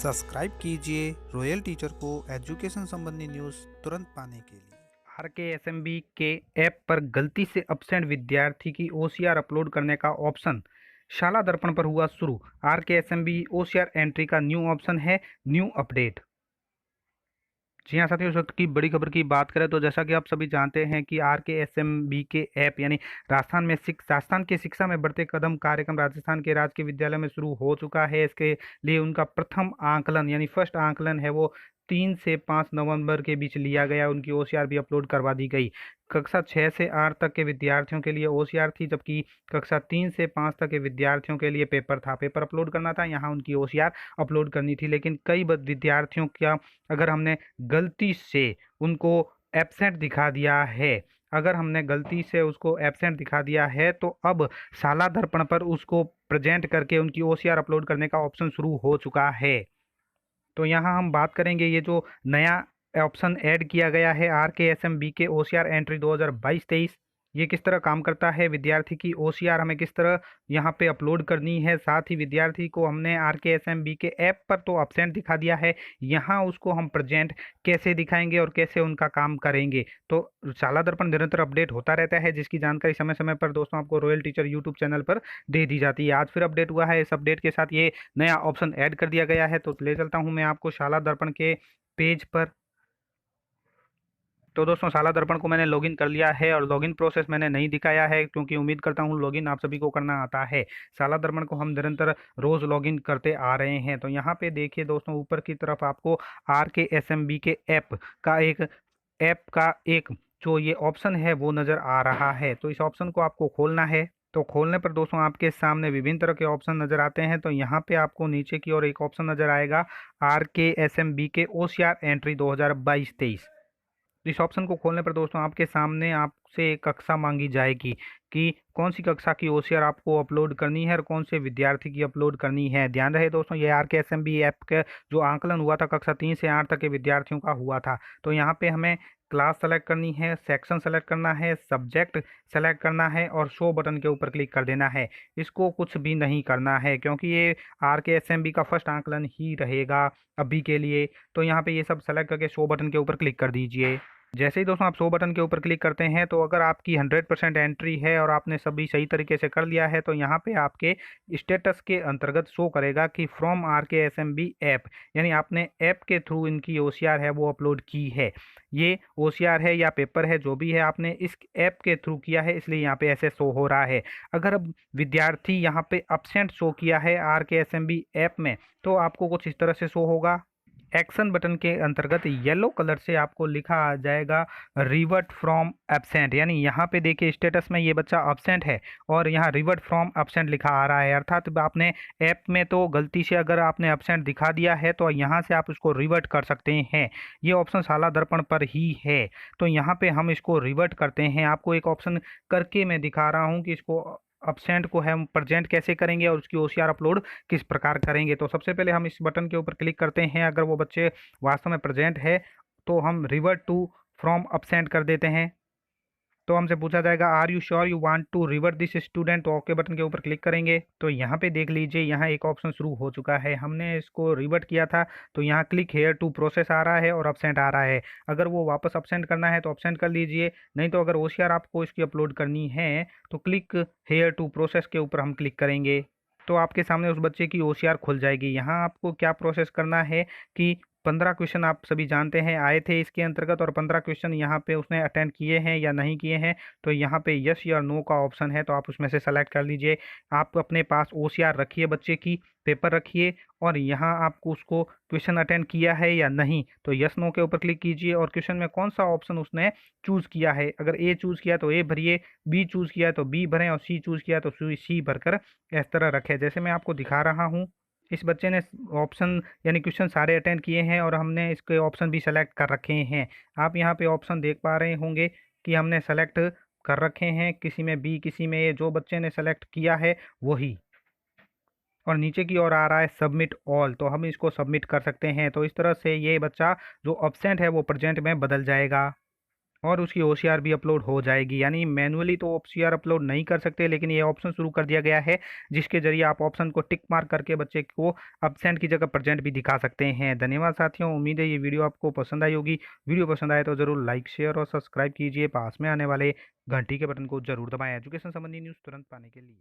Subscribe कीजिए royal teacher को education संबंधी न्यूज़ तुरंत पाने के लिए। आरकेएसएमबी के ऐप पर गलती से एब्सेंट विद्यार्थी की ओसीआर अपलोड करने का ऑप्शन शाला दर्पण पर हुआ शुरू। आरकेएसएमबी ओसीआर एंट्री का न्यू ऑप्शन है, न्यू अपडेट। जी हाँ साथियों, इस वक्त की बड़ी खबर की बात करें तो जैसा कि आप सभी जानते हैं कि आरकेएसएमबी के ऐप यानी राजस्थान के शिक्षा में बढ़ते कदम कार्यक्रम राजस्थान के राजकीय विद्यालय में शुरू हो चुका है। इसके लिए उनका प्रथम आंकलन यानी फर्स्ट आंकलन है वो 3 से 5 नवंबर के बीच लिया गया। उनकी ओसीआर भी अपलोड करवा दी गई। कक्षा 6 से 8 तक के विद्यार्थियों के लिए ओसीआर थी, जबकि कक्षा 3 से 5 तक के विद्यार्थियों के लिए पेपर अपलोड करना था। यहाँ उनकी ओसीआर अपलोड करनी थी, लेकिन कई विद्यार्थियों का अगर हमने गलती से उनको एब्सेंट दिखा दिया है, अगर हमने गलती से उसको एब्सेंट दिखा दिया है तो अब शाला दर्पण पर उसको प्रेजेंट करके उनकी ओसीआर अपलोड करने का ऑप्शन शुरू हो चुका है। तो यहाँ हम बात करेंगे ये जो नया ऑप्शन ऐड किया गया है आरकेएसएमबी के ओसीआर एंट्री 2022-23, ये किस तरह काम करता है, विद्यार्थी की ओसीआर हमें किस तरह यहाँ पे अपलोड करनी है। साथ ही विद्यार्थी को हमने आरकेएसएमबी के ऐप पर तो एब्सेंट दिखा दिया है, यहाँ उसको हम प्रेजेंट कैसे दिखाएंगे और कैसे उनका काम करेंगे। तो शाला दर्पण निरंतर अपडेट होता रहता है, जिसकी जानकारी समय समय पर दोस्तों आपको रॉयल टीचर यूट्यूब चैनल पर दे दी जाती है। आज फिर अपडेट हुआ है, इस अपडेट के साथ ये नया ऑप्शन ऐड कर दिया गया है। तो ले चलता हूँ मैं आपको शाला दर्पण के पेज पर। तो दोस्तों शाला दर्पण को मैंने लॉगिन कर लिया है और लॉगिन प्रोसेस मैंने नहीं दिखाया है, क्योंकि उम्मीद करता हूँ लॉगिन आप सभी को करना आता है। शाला दर्पण को हम निरंतर रोज लॉगिन करते आ रहे हैं। तो यहाँ पे देखिए दोस्तों, ऊपर की तरफ आपको आरकेएसएमबी के ऐप का एक जो ये ऑप्शन है वो नज़र आ रहा है। तो इस ऑप्शन को आपको खोलना है। तो खोलने पर दोस्तों आपके सामने विभिन्न तरह के ऑप्शन नज़र आते हैं। तो यहाँ पे आपको नीचे की ओर एक ऑप्शन नज़र आएगा, आरकेएसएमबी के ओसीआर एंट्री 2022-23। इस ऑप्शन को खोलने पर दोस्तों आपके सामने आपसे एक कक्षा मांगी जाएगी कि कौन सी कक्षा की ओसीआर आपको अपलोड करनी है और कौन से विद्यार्थी की अपलोड करनी है। ध्यान रहे दोस्तों, ये आरकेएसएमबी ऐप का जो आंकलन हुआ था कक्षा 3 से 8 तक के विद्यार्थियों का हुआ था। तो यहाँ पे हमें क्लास सेलेक्ट करनी है, सेक्शन सेलेक्ट करना है, सब्जेक्ट सेलेक्ट करना है और शो बटन के ऊपर क्लिक कर देना है। इसको कुछ भी नहीं करना है, क्योंकि ये आरकेएसएमबी का फर्स्ट आंकलन ही रहेगा अभी के लिए। तो यहाँ पे ये सब सेलेक्ट करके शो बटन के ऊपर क्लिक कर दीजिए। जैसे ही दोस्तों आप शो बटन के ऊपर क्लिक करते हैं, तो अगर आपकी 100% एंट्री है और आपने सभी सही तरीके से कर लिया है, तो यहाँ पे आपके स्टेटस के अंतर्गत शो करेगा कि फ्रॉम आरकेएसएमबी ऐप, यानी आपने ऐप के थ्रू इनकी ओसीआर है वो अपलोड की है। ये ओसीआर है या पेपर है, जो भी है आपने इस ऐप के थ्रू किया है, इसलिए यहाँ पे ऐसे शो हो रहा है। अगर अब विद्यार्थी यहाँ पे एब्सेंट शो किया है आरकेएसएमबी ऐप में, तो आपको कुछ इस तरह से शो होगा। एक्शन बटन के अंतर्गत येलो कलर से आपको लिखा आ जाएगा रिवर्ट फ्रॉम एब्सेंट, यानी यहाँ पे देखिए स्टेटस में ये बच्चा एब्सेंट है और यहाँ रिवर्ट फ्रॉम एब्सेंट लिखा आ रहा है। अर्थात आपने ऐप में तो गलती से अगर आपने एब्सेंट दिखा दिया है, तो यहाँ से आप उसको रिवर्ट कर सकते हैं। ये ऑप्शन शाला दर्पण पर ही है। तो यहाँ पे हम इसको रिवर्ट करते हैं। आपको एक ऑप्शन करके मैं दिखा रहा हूँ कि इसको एब्सेंट को हम प्रेजेंट कैसे करेंगे और उसकी ओसीआर अपलोड किस प्रकार करेंगे। तो सबसे पहले हम इस बटन के ऊपर क्लिक करते हैं। अगर वो बच्चे वास्तव में प्रेजेंट है तो हम रिवर्ट टू फ्रॉम एब्सेंट कर देते हैं। तो हमसे पूछा जाएगा are you sure you want to revert this student, तो ओके बटन के ऊपर क्लिक करेंगे। तो यहाँ पे देख लीजिए, यहाँ एक ऑप्शन शुरू हो चुका है। हमने इसको रिवर्ट किया था, तो यहाँ क्लिक हेयर टू प्रोसेस आ रहा है और एब्सेंट आ रहा है। अगर वो वापस एब्सेंट करना है तो एब्सेंट कर लीजिए, नहीं तो अगर ओसीआर आपको इसकी अपलोड करनी है तो क्लिक हेयर टू प्रोसेस के ऊपर हम क्लिक करेंगे। तो आपके सामने उस बच्चे की ओसीआर खुल जाएगी। यहाँ आपको क्या प्रोसेस करना है कि 15 क्वेश्चन आप सभी जानते हैं आए थे इसके अंतर्गत, और 15 क्वेश्चन यहाँ पे उसने अटेंड किए हैं या नहीं किए हैं। तो यहाँ पे यस या नो का ऑप्शन है, तो आप उसमें से सेलेक्ट कर लीजिए। आप अपने पास ओसीआर रखिए, बच्चे की पेपर रखिए, और यहाँ आपको उसको क्वेश्चन अटेंड किया है या नहीं, तो यस नो के ऊपर क्लिक कीजिए और क्वेश्चन में कौन सा ऑप्शन उसने चूज़ किया है। अगर ए चूज़ किया तो ए भरिए, बी चूज़ किया तो बी भरें और सी चूज़ किया तो सी भरकर इस तरह रखें। जैसे मैं आपको दिखा रहा हूँ, इस बच्चे ने ऑप्शन यानी क्वेश्चन सारे अटेंड किए हैं और हमने इसके ऑप्शन भी सेलेक्ट कर रखे हैं। आप यहाँ पे ऑप्शन देख पा रहे होंगे कि हमने सेलेक्ट कर रखे हैं, किसी में बी किसी में ए, जो बच्चे ने सेलेक्ट किया है वही। और नीचे की ओर आ रहा है सबमिट ऑल, तो हम इसको सबमिट कर सकते हैं। तो इस तरह से ये बच्चा जो एब्सेंट है वो प्रेजेंट में बदल जाएगा। और उसकी ओसीआर भी अपलोड हो जाएगी। यानी मैनुअली तो ओसीआर अपलोड नहीं कर सकते, लेकिन ये ऑप्शन शुरू कर दिया गया है जिसके जरिए आप ऑप्शन को टिक मार्क करके बच्चे को अब्सेंट की जगह प्रेजेंट भी दिखा सकते हैं। धन्यवाद साथियों, उम्मीद है ये वीडियो आपको पसंद आई होगी। वीडियो पसंद आए तो जरूर लाइक शेयर और सब्सक्राइब कीजिए। पास में आने वाले घंटी के बटन को जरूर दबाएं एजुकेशन संबंधी न्यूज़ तुरंत पाने के लिए।